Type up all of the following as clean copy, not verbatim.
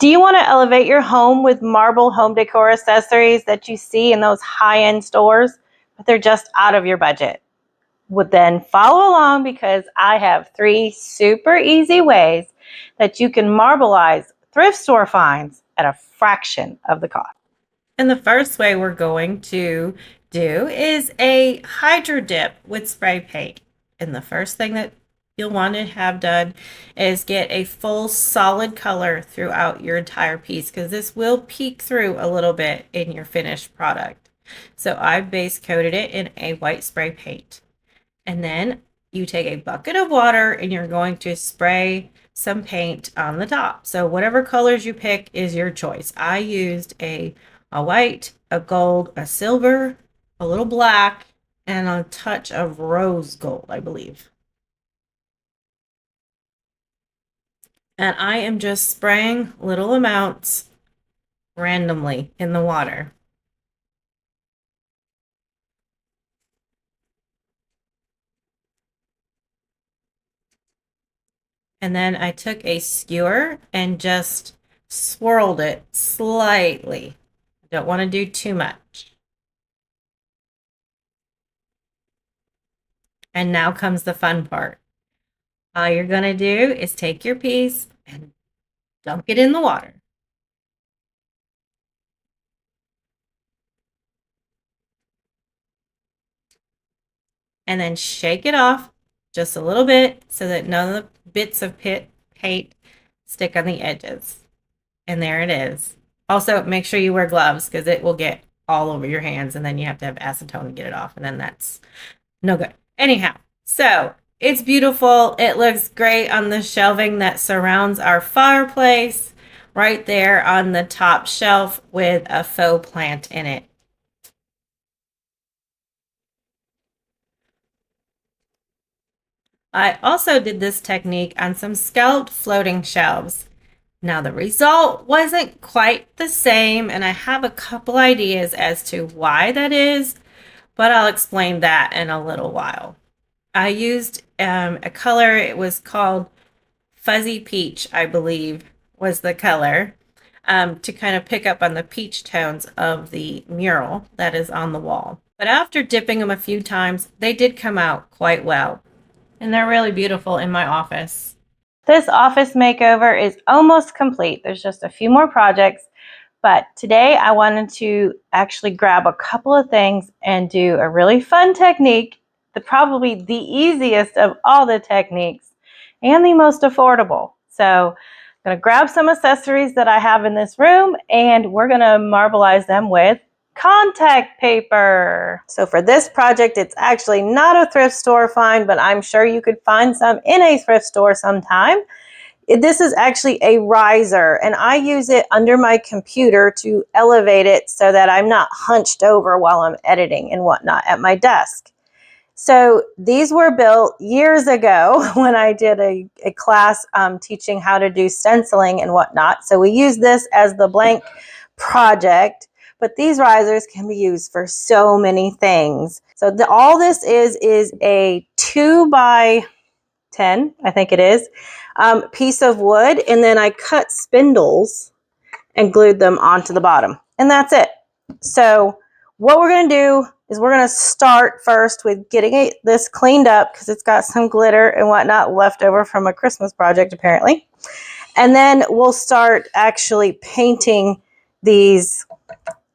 Do you want to elevate your home with marble home decor accessories that you see in those high-end stores, but they're just out of your budget? Well, then follow along because I have 3 super easy ways that you can marbleize thrift store finds at a fraction of the cost. And the first way we're going to do is a hydro dip with spray paint. And the first thing that you'll want to have done is get a full solid color throughout your entire piece because this will peek through a little bit in your finished product. So I base coated it in a white spray paint. And then you take a bucket of water and you're going to spray some paint on the top. So whatever colors you pick is your choice. I used a white, a gold, a silver, a little black, and a touch of rose gold, I believe. And I am just spraying little amounts randomly in the water. And then I took a skewer and just swirled it slightly. Don't want to do too much. And now comes the fun part. All you're going to do is take your piece and dunk it in the water. And then shake it off just a little bit so that none of the bits of paint stick on the edges. And there it is. Also, make sure you wear gloves because it will get all over your hands and then you have to have acetone to get it off and then that's no good. Anyhow, so it's beautiful. It looks great on the shelving that surrounds our fireplace right there on the top shelf with a faux plant in it. I also did this technique on some scalloped floating shelves. Now the result wasn't quite the same and I have a couple ideas as to why that is, but I'll explain that in a little while. I used a color, it was called Fuzzy Peach, I believe was the color, to kind of pick up on the peach tones of the mural that is on the wall. But after dipping them a few times, they did come out quite well. And they're really beautiful in my office. This office makeover is almost complete. There's just a few more projects, but today I wanted to actually grab a couple of things and do a really fun technique, probably the easiest of all the techniques and the most affordable. So I'm going to grab some accessories that I have in this room and we're going to marbleize them with contact paper. So for this project, it's actually not a thrift store find, but I'm sure you could find some in a thrift store sometime. This is actually a riser and I use it under my computer to elevate it so that I'm not hunched over while I'm editing and whatnot at my desk. So these were built years ago when I did a class teaching how to do stenciling and whatnot. So we use this as the blank project, but these risers can be used for so many things. So all this is a 2x10, I think it is, piece of wood. And then I cut spindles and glued them onto the bottom. And that's it. So what we're going to do is we're going to start first with getting this cleaned up because it's got some glitter and whatnot left over from a Christmas project apparently. And then we'll start actually painting these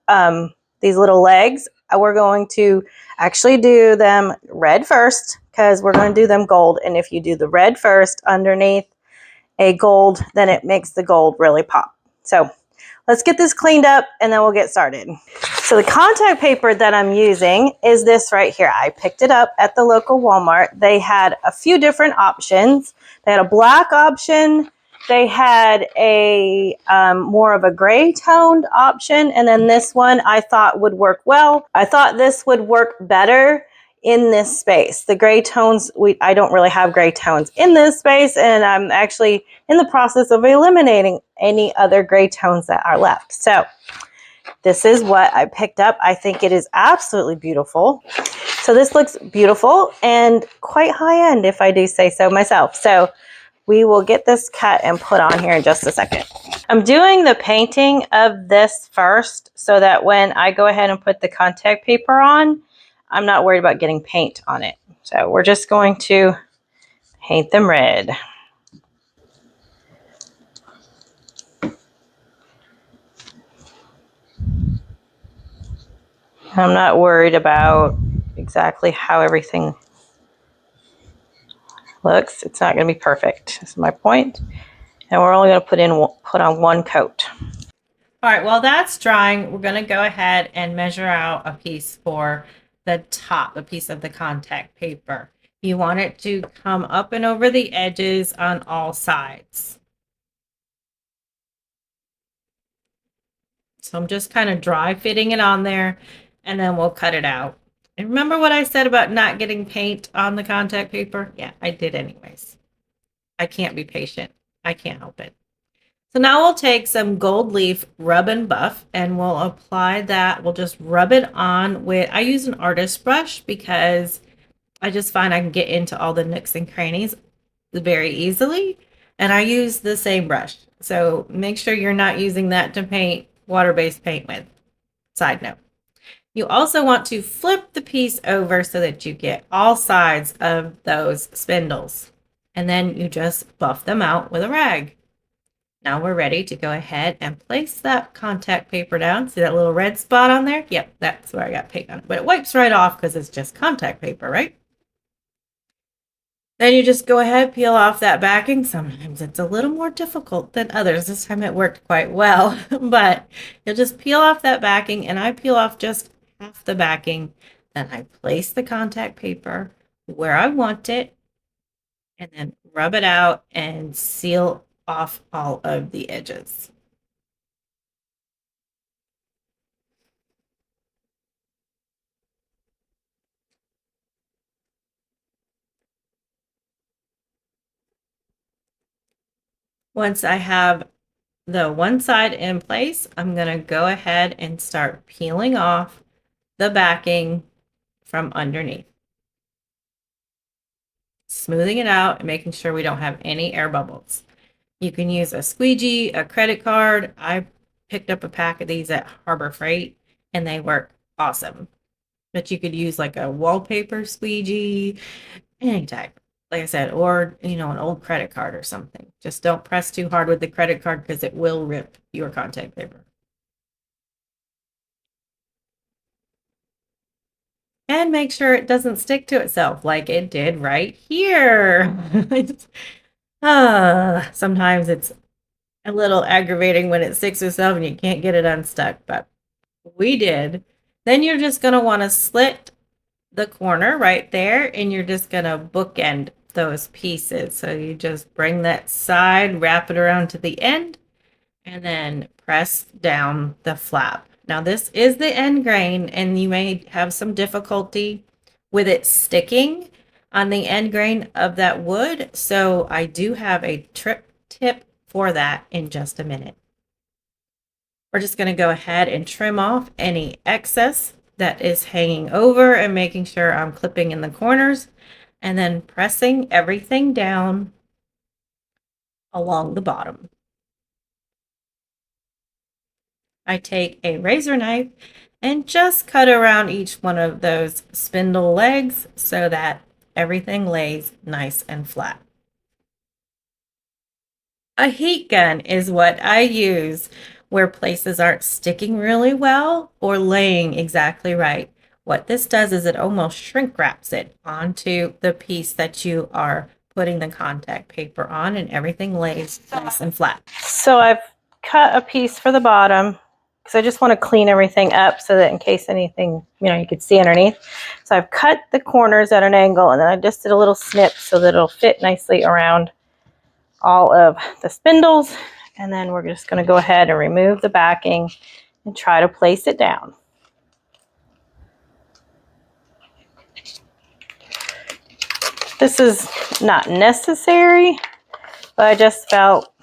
little legs. We're going to actually do them red first because we're going to do them gold. And if you do the red first underneath a gold, then it makes the gold really pop. So let's get this cleaned up and then we'll get started. So the contact paper that I'm using is this right here. I picked it up at the local Walmart. They had a few different options. They had a black option. They had a more of a gray toned option. And then this one I thought would work well. I thought this would work better in this space. The gray tones, I don't really have gray tones in this space, and I'm actually in the process of eliminating any other gray tones that are left. So this is what I picked up. I think it is absolutely beautiful. So this looks beautiful and quite high end, if I do say so myself. So we will get this cut and put on here in just a second. I'm doing the painting of this first so that when I go ahead and put the contact paper on, I'm not worried about getting paint on it. So we're just going to paint them red. I'm not worried about exactly how everything looks. It's not going to be perfect. That's my point. And we're only going to put on one coat. All right, while that's drying, we're going to go ahead and measure out a piece for the top, a piece of the contact paper. You want it to come up and over the edges on all sides. So I'm just kind of dry fitting it on there, and then we'll cut it out. And remember what I said about not getting paint on the contact paper? Yeah, I did anyways. I can't be patient. I can't help it. So now we'll take some gold leaf rub and buff, and we'll apply that. We'll just rub it on with, I use an artist brush because I just find I can get into all the nooks and crannies very easily. And I use the same brush. So make sure you're not using that to paint water-based paint with. Side note. You also want to flip the piece over so that you get all sides of those spindles. And then you just buff them out with a rag. Now we're ready to go ahead and place that contact paper down. See that little red spot on there? Yep, that's where I got paint on it. But it wipes right off because it's just contact paper, right? Then you just go ahead, peel off that backing. Sometimes it's a little more difficult than others. This time it worked quite well, but you'll just peel off that backing, and I peel off just half the backing. Then I place the contact paper where I want it, and then rub it out and seal off all of the edges. Once I have the one side in place, I'm going to go ahead and start peeling off the backing from underneath. Smoothing it out and making sure we don't have any air bubbles. You can use a squeegee, a credit card. I picked up a pack of these at Harbor Freight and they work awesome. But you could use like a wallpaper squeegee, any type. Like I said, or an old credit card or something. Just don't press too hard with the credit card because it will rip your contact paper. And make sure it doesn't stick to itself like it did right here. Sometimes it's a little aggravating when it sticks to itself and you can't get it unstuck, but we did. Then you're just going to want to slit the corner right there, and you're just going to bookend those pieces. So you just bring that side, wrap it around to the end, and then press down the flap. Now this is the end grain, and you may have some difficulty with it sticking on the end grain of that wood. So I do have a tip for that in just a minute. We're just going to go ahead and trim off any excess that is hanging over and making sure I'm clipping in the corners and then pressing everything down along the bottom. I take a razor knife and just cut around each one of those spindle legs so that everything lays nice and flat. A heat gun is what I use where places aren't sticking really well or laying exactly right. What this does is it almost shrink wraps it onto the piece that you are putting the contact paper on, and everything lays nice and flat. So I've cut a piece for the bottom because I just want to clean everything up so that in case anything, you could see underneath. So I've cut the corners at an angle, and then I just did a little snip so that it'll fit nicely around all of the spindles. And then we're just going to go ahead and remove the backing and try to place it down. This is not necessary, but I just felt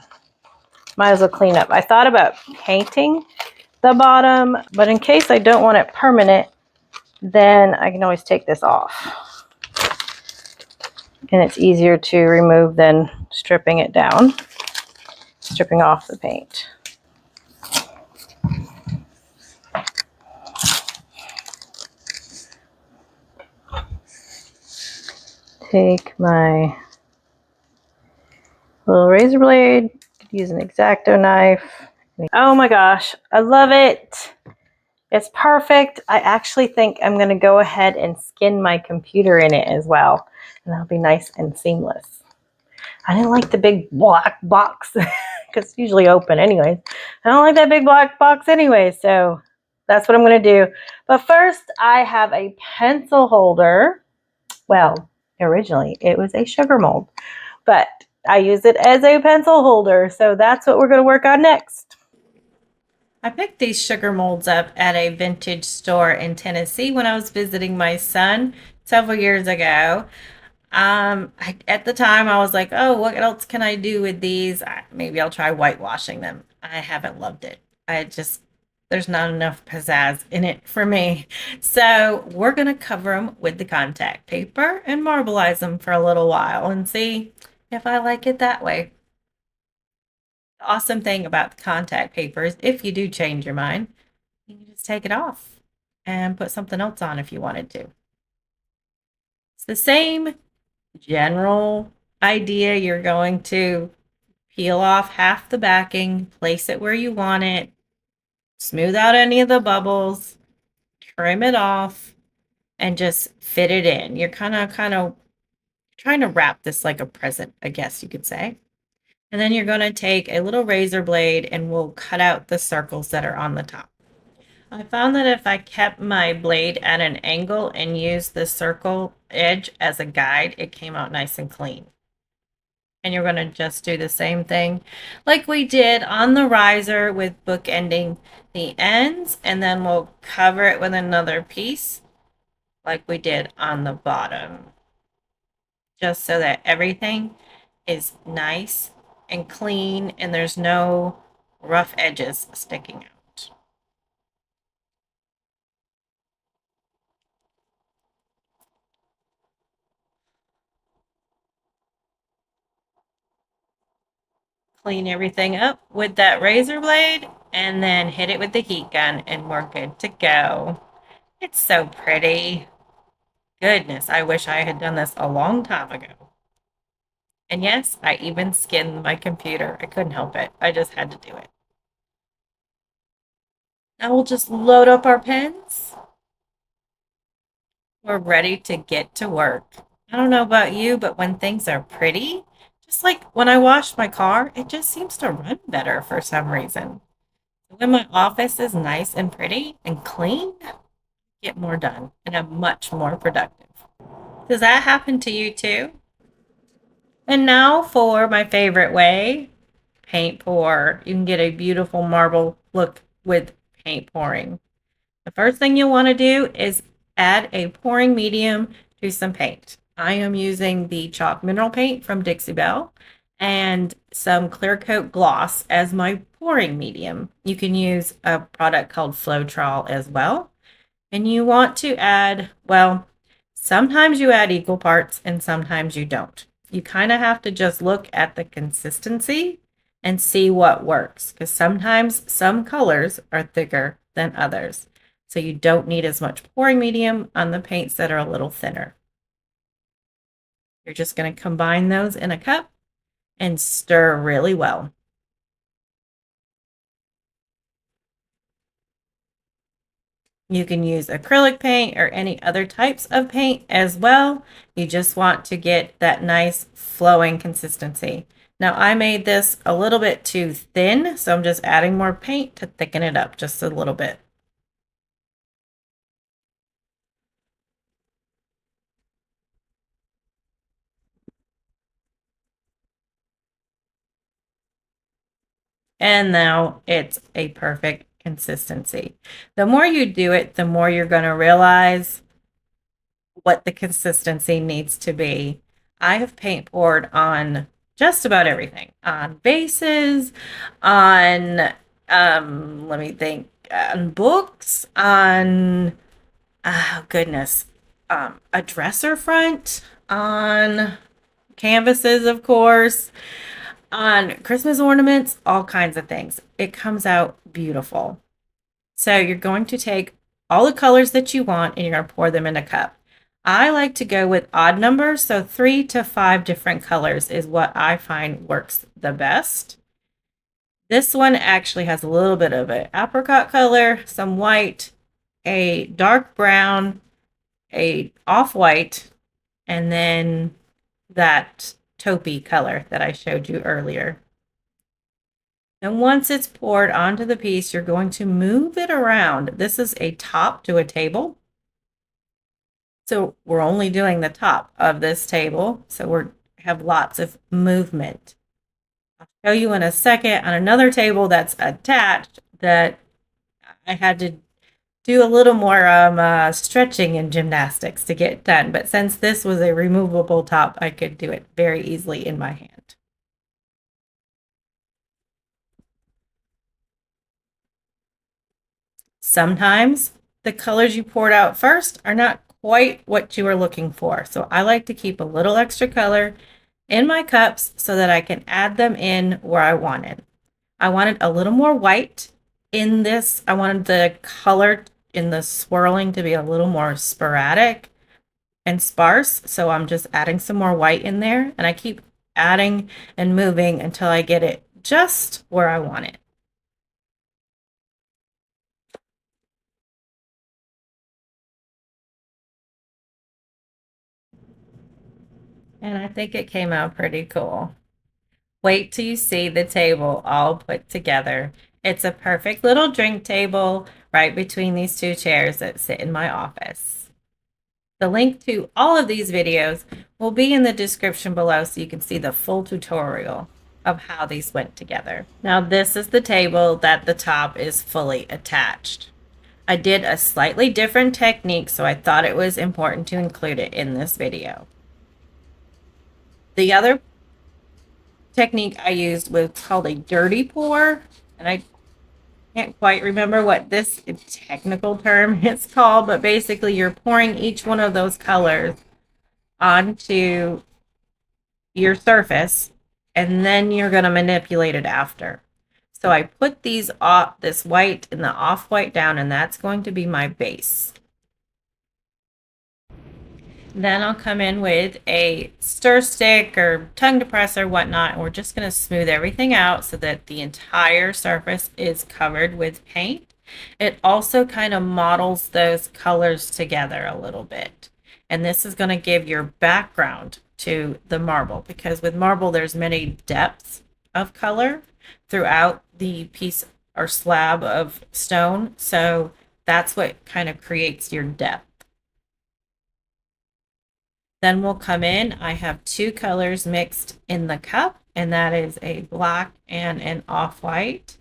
might as well clean up. I thought about painting the bottom, but in case I don't want it permanent, then I can always take this off. And it's easier to remove than stripping it down, stripping off the paint. Take my little razor blade, use an X-Acto knife. Oh my gosh, I love it. It's perfect. I actually think I'm going to go ahead and skin my computer in it as well. And that'll be nice and seamless. I didn't like the big black box because it's usually open anyways. I don't like that big black box anyway, so that's what I'm going to do. But first, I have a pencil holder. Well, originally it was a sugar mold, but I use it as a pencil holder, so that's what we're going to work on next. I picked these sugar molds up at a vintage store in Tennessee when I was visiting my son several years ago. At the time, I was like, oh, what else can I do with these? Maybe I'll try whitewashing them. I haven't loved it. There's not enough pizzazz in it for me. So we're going to cover them with the contact paper and marbleize them for a little while and see if I like it that way. The awesome thing about the contact paper is if you do change your mind, you can just take it off and put something else on if you wanted to. It's the same general idea. You're going to peel off half the backing, place it where you want it, smooth out any of the bubbles, trim it off, and just fit it in. You're kind of trying to wrap this like a present, I guess you could say. And then you're going to take a little razor blade and we'll cut out the circles that are on the top. I found that if I kept my blade at an angle and used the circle edge as a guide, it came out nice and clean. And you're going to just do the same thing like we did on the riser with bookending the ends, and then we'll cover it with another piece like we did on the bottom, just so that everything is nice and clean and there's no rough edges sticking out. Clean everything up with that razor blade and then hit it with the heat gun and we're good to go. It's so pretty. Goodness, I wish I had done this a long time ago. And yes, I even skinned my computer. I couldn't help it. I just had to do it. Now we'll just load up our pens. We're ready to get to work. I don't know about you, but when things are pretty, just like when I wash my car, it just seems to run better for some reason. When my office is nice and pretty and clean, I get more done and I'm much more productive. Does that happen to you too? And now for my favorite way, paint pour. You can get a beautiful marble look with paint pouring. The first thing you'll want to do is add a pouring medium to some paint. I am using the chalk mineral paint from Dixie Belle and some clear coat gloss as my pouring medium. You can use a product called Floetrol as well. And you want to add, well, sometimes you add equal parts and sometimes you don't. You kind of have to just look at the consistency and see what works, because sometimes some colors are thicker than others. So you don't need as much pouring medium on the paints that are a little thinner. You're just going to combine those in a cup and stir really well. You can use acrylic paint or any other types of paint as well. You just want to get that nice flowing consistency. Now I made this a little bit too thin, so I'm just adding more paint to thicken it up just a little bit. And now it's a perfect consistency. The more you do it, the more you're going to realize what the consistency needs to be. I have paint poured on just about everything, on bases, on let me think, on books, on oh goodness, a dresser front, on canvases, of course, on Christmas ornaments, all kinds of things. It comes out beautiful. So you're going to take all the colors that you want and you're going to pour them in a cup. I like to go with odd numbers, so 3 to 5 different colors is what I find works the best. This one actually has a little bit of an apricot color, some white, a dark brown, a off-white, and then that taupey color that I showed you earlier. And once it's poured onto the piece, you're going to move it around. This is a top to a table. So we're only doing the top of this table. So we have lots of movement. I'll show you in a second on another table that's attached that I had to do a little more stretching and gymnastics to get done. But since this was a removable top, I could do it very easily in my hand. Sometimes the colors you poured out first are not quite what you were looking for. So I like to keep a little extra color in my cups so that I can add them in where I wanted. I wanted a little more white in this. I wanted the color in the swirling to be a little more sporadic and sparse. So I'm just adding some more white in there and I keep adding and moving until I get it just where I want it. And I think it came out pretty cool. Wait till you see the table all put together. It's a perfect little drink table right between these two chairs that sit in my office. The link to all of these videos will be in the description below so you can see the full tutorial of how these went together. Now this is the table that the top is fully attached. I did a slightly different technique, so I thought it was important to include it in this video. The other technique I used was called a dirty pour, and I can't quite remember what this technical term is called, but basically you're pouring each one of those colors onto your surface and then you're going to manipulate it after. So I put these off, this white and the off-white down, and that's going to be my base. Then I'll come in with a stir stick or tongue depressor, whatnot, and we're just going to smooth everything out so that the entire surface is covered with paint. It also kind of models those colors together a little bit. And this is going to give your background to the marble, because with marble there's many depths of color throughout the piece or slab of stone. So that's what kind of creates your depth. Then we'll come in. I have 2 colors mixed in the cup, and that is a black and an off-white.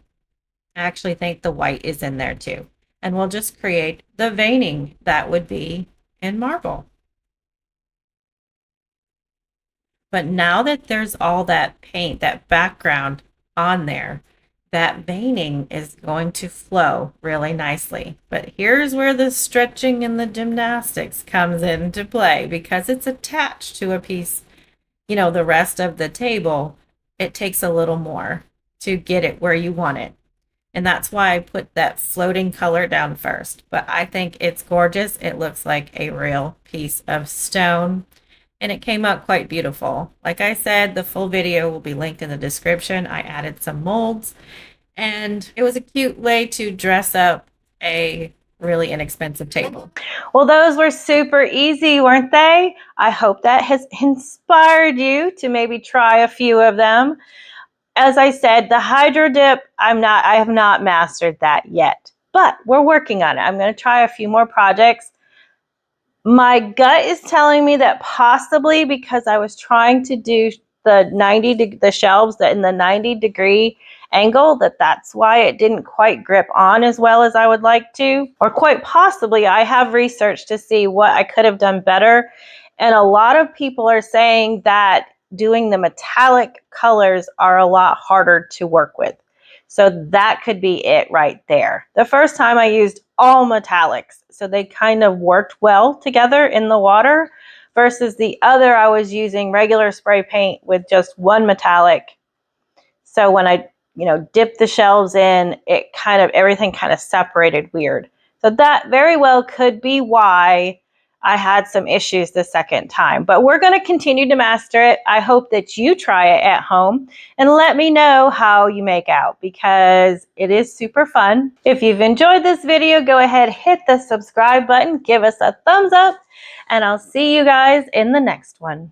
I actually think the white is in there too. And we'll just create the veining that would be in marble. But now that there's all that paint, that background on there, that veining is going to flow really nicely. But here's where the stretching and the gymnastics comes into play, because it's attached to a piece, you know, the rest of the table. It takes a little more to get it where you want it. And that's why I put that floating color down first. But I think it's gorgeous. It looks like a real piece of stone. And it came out quite beautiful. Like I said, the full video will be linked in the description. I added some molds, and it was a cute way to dress up a really inexpensive table. Well, those were super easy, weren't they? I hope that has inspired you to maybe try a few of them. As I said, the hydro dip, I have not mastered that yet, but we're working on it. I'm going to try a few more projects. My gut is telling me that possibly because I was trying to do the shelves that in the 90-degree angle, that's why it didn't quite grip on as well as I would like to. Or quite possibly I have researched to see what I could have done better. And a lot of people are saying that doing the metallic colors are a lot harder to work with. So that could be it right there. The first time I used all metallics, so they kind of worked well together in the water. versus the other I was using regular spray paint with just one metallic. So when I, dipped the shelves in, everything kind of separated weird. So that very well could be why I had some issues the second time. But we're going to continue to master it. I hope that you try it at home and let me know how you make out, because it is super fun. If you've enjoyed this video, go ahead, hit the subscribe button, give us a thumbs up, and I'll see you guys in the next one.